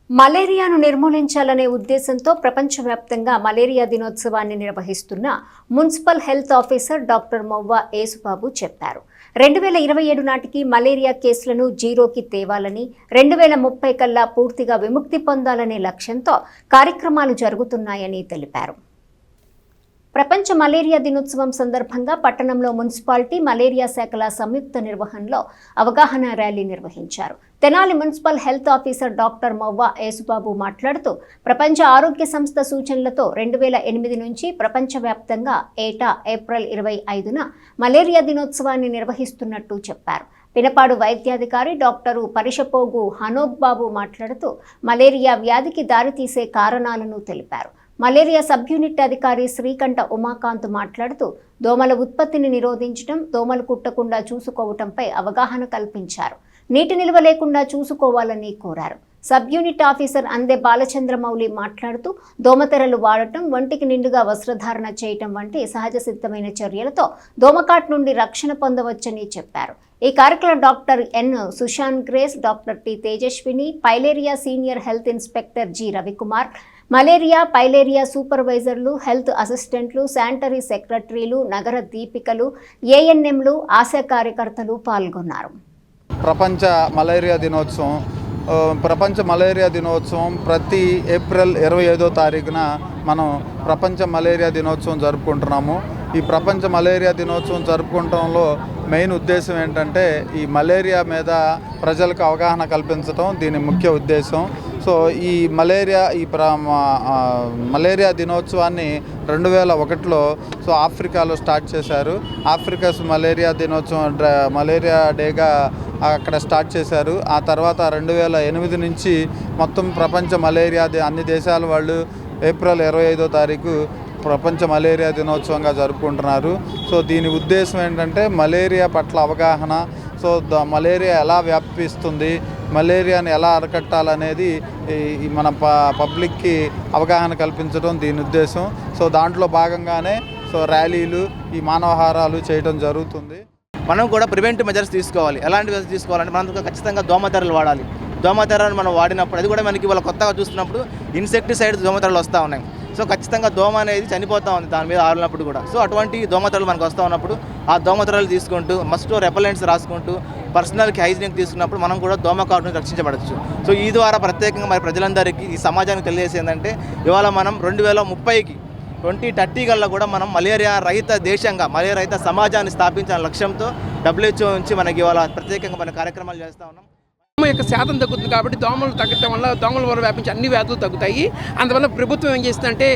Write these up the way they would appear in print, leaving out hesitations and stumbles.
మలేరియాను నిర్మూలించాలనే ఉద్దేశంతో ప్రపంచవ్యాప్తంగా మలేరియా దినోత్సవాన్ని నిర్వహిస్తున్న municipal health officer doctor Movva Yesubabu చెప్పారు. 2027 నాటికి మలేరియా కేసులను జీరోకి తేవాలని, 2030 కల్లా పూర్తిగా విముక్తి పొందాలనే లక్ష్యంతో కార్యక్రమాలు జరుగుతున్నాయని తెలిపారు. ప్రపంచ మలేరియా దినోత్సవం సందర్భంగా పట్టణంలో మున్సిపాలిటీ మలేరియా శాఖల సంయుక్త నిర్వహణలో అవగాహన ర్యాలీ నిర్వహించారు. Tenali municipal health officer doctor Movva Yesubabu మాట్లాడుతూ ప్రపంచ ఆరోగ్య సంస్థ సూచనలతో 2008 నుంచి ప్రపంచవ్యాప్తంగా ఏటా ఏప్రిల్ 25న మలేరియా దినోత్సవాన్ని నిర్వహిస్తున్నట్టు చెప్పారు. పినపాడు వైద్యాధికారి డాక్టరు పరిషపోగు హనోక్ బాబు మాట్లాడుతూ మలేరియా వ్యాధికి దారితీసే కారణాలను తెలిపారు. మలేరియా సబ్ యూనిట్ అధికారి శ్రీకంఠ ఉమాకాంత్ మాట్లాడుతూ దోమల ఉత్పత్తిని నిరోధించడం, దోమలు కుట్టకుండా చూసుకోవటంపై అవగాహన కల్పించారు. నీటి నిల్వ లేకుండా చూసుకోవాలని కోరారు. సబ్ యూనిట్ ఆఫీసర్ అందే బాలచంద్రమౌళి మాట్లాడుతూ దోమతెరలు వాడటం, వంటికి నిండుగా వస్త్రధారణ చేయటం వంటి సహజ సిద్ధమైన చర్యలతో దోమకాట్ నుండి రక్షణ పొందవచ్చని చెప్పారు. ఈ కార్యక్రమంలో doctor N Sushant Grace, doctor T Tejaswini, filaria senior health inspector G Ravikumar, malaria filaria సూపర్వైజర్లు, హెల్త్ అసిస్టెంట్లు, శానిటరీ సెక్రటరీలు, నగర దీపికలు, ఏఎన్ఎంలు, ఆశా కార్యకర్తలు పాల్గొన్నారు. ప్రపంచ మలేరియా దినోత్సవం ప్రతి ఏప్రిల్ 25వ తారీఖున మనం ప్రపంచ మలేరియా దినోత్సవం జరుపుకుంటున్నాము. ఈ ప్రపంచ మలేరియా దినోత్సవం జరుపుకోవడంలో మెయిన్ ఉద్దేశం ఏంటంటే ఈ మలేరియా మీద ప్రజలకు అవగాహన కల్పించడం దీని ముఖ్య ఉద్దేశం. సో ఈ మలేరియా దినోత్సవాన్ని 2001లో ఆఫ్రికాలో స్టార్ట్ చేశారు. ఆఫ్రికాస్ మలేరియా దినోత్సవం మలేరియా డేగా అక్కడ స్టార్ట్ చేశారు. ఆ తర్వాత 2008 నుంచి మొత్తం ప్రపంచ మలేరియా అన్ని దేశాల వాళ్ళు ఏప్రిల్ 25వ తారీఖు ప్రపంచ మలేరియా దినోత్సవంగా జరుపుకుంటున్నారు. సో దీని ఉద్దేశం ఏంటంటే మలేరియా పట్ల అవగాహన, సో మలేరియా ఎలా వ్యాపిస్తుంది, మలేరియాని ఎలా అరికట్టాలనేది మన పబ్లిక్కి అవగాహన కల్పించడం దీని ఉద్దేశం. సో దాంట్లో భాగంగానే ర్యాలీలు, ఈ మానవహారాలు చేయడం జరుగుతుంది. మనం కూడా ప్రివెంటివ్ మెజర్స్ తీసుకోవాలి. ఎలాంటి మెజర్స్ తీసుకోవాలంటే మనం ఖచ్చితంగా దోమతెరలు వాడాలి. దోమతెరలు మనం వాడినప్పుడు అది కూడా మనకి వాళ్ళ కొత్తగా చూస్తున్నప్పుడు ఇన్సెక్టిసైడ్స్ దోమతెరలు వస్తూ ఉన్నాయి. సో ఖచ్చితంగా దోమ అనేది చనిపోతూ ఉంది దాని మీద ఆడినప్పుడు కూడా. సో అటువంటి దోమతెరలు మనకు వస్తూ ఉన్నప్పుడు ఆ దోమతెరలు తీసుకుంటూ మస్కిటో రెపెలెంట్స్ రాసుకుంటూ పర్సనల్కి హైజీనిక్ తీసుకున్నప్పుడు మనం కూడా దోమకాటు నుంచి రక్షించబడచ్చు. సో ఈ ద్వారా ప్రత్యేకంగా మరి ప్రజలందరికీ ఈ సమాజానికి తెలియజేసేందంటే ఇవాళ మనం 2030కి 2030 కల్లా కూడా మనం మలేరియా రహిత దేశంగా, మలేరియా రహిత సమాజాన్ని స్థాపించాలనే లక్ష్యంతో WHO నుంచి మనకి ఇవాళ ప్రత్యేకంగా మన కార్యక్రమాలు చేస్తూ ఉన్నాం. దోమ యొక్క శాతం తగ్గుతుంది కాబట్టి దోమలు తగ్గడం వల్ల దోమల వల్ల వ్యాపించి అన్ని వ్యాధులు తగ్గుతాయి. అందువల్ల ప్రభుత్వం ఏం చేస్తుందంటే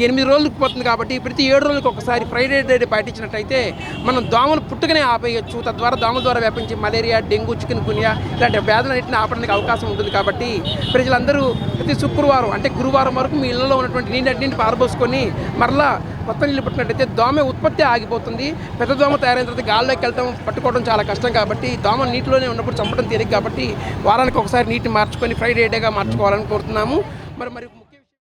8 రోజులకు పోతుంది కాబట్టి ప్రతి 7 రోజులకు ఒకసారి ఫ్రైడే డే పాటించినట్టయితే మనం దోమలు పుట్టుకనే ఆపేయచ్చు. తద్వారా దోమల ద్వారా వ్యాపించి మలేరియా, డెంగ్యూ, చికెన్ గున్యా ఇలాంటి వ్యాధులన్నింటినీ ఆపడానికి అవకాశం ఉంటుంది. కాబట్టి ప్రజలందరూ ప్రతి శుక్రవారం అంటే గురువారం వరకు మీ ఇళ్లలో ఉన్నటువంటి నీళ్ళన్నింటినీ పారబోసుకొని మరలా కొత్త నీళ్ళు పుట్టినట్టయితే దోమ ఉత్పత్తి ఆగిపోతుంది. పెద్ద దోమ తయారైన తర్వాత గాల్లోకి వెళ్ళడం, పట్టుకోవడం చాలా కష్టం కాబట్టి దోమ నీటిలోనే ఉన్నప్పుడు చంపడం తేలిక కాబట్టి వారానికి ఒకసారి నీటిని మార్చుకొని ఫ్రైడే డేగా మార్చుకోవాలని కోరుతున్నాము. మరి